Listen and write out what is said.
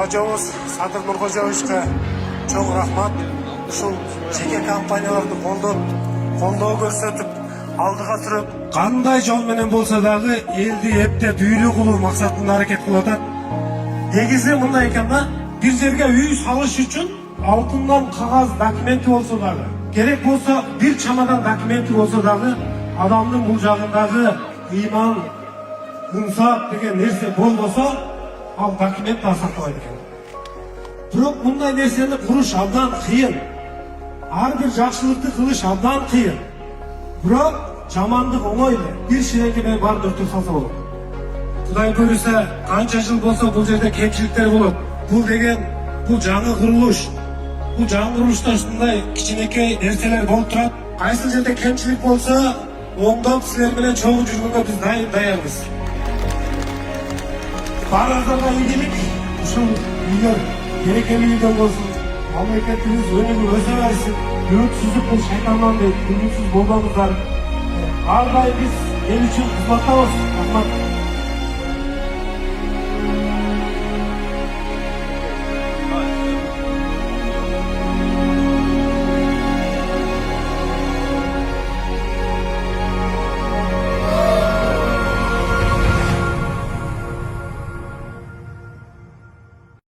Ажабыз Садыр Нуркожоевичке чоң рахмат. Ушул жеке компанияларды колдоо көрсөтүп, алдыга сүрүп, кандай жол менен болсо дагы элди эптеп үйлүү кылуу максатында аракет кылып атат. Негизи мындай экен да, бир жерге үй салыш үчүн алтындан кагаз документи болсо дагы, керек болсо бир чамадан документи болсо дагы, адамдын бул жагындагы ыйман, ынсап деген нерсе болбосо, ал документ сакталбайт экен. Бирок мындай нерсени куруш абдан кыйын. Ар бир жакшылыкты кылыш абдан кыйын. Бирок жамандык оңой эле. Бир ширекеме барып өтүп салса болот. Кудай көрүсө, канча жыл болсо бул жерде кемчиликтер болот. Бул жаңы курулуш. Бул жаңы курулушта ушундай кичинекей нерселер болуп турат. Кайсы жерде кемчилик болсо, оңдоп силер менен чогуу жүргөнгө биз даярбыз. Баарыңыздарга ийгилик, ушул үйлөр берекелүү үйдөн болсун. Мамлекетибиз өнүгүп өсө берсин. Үмүтсүздүк бул шайтандан дейт. Үмүтсүз болбоңуздар. Ар кайсы биз эл үчүн кызматтабыз. Рахмат.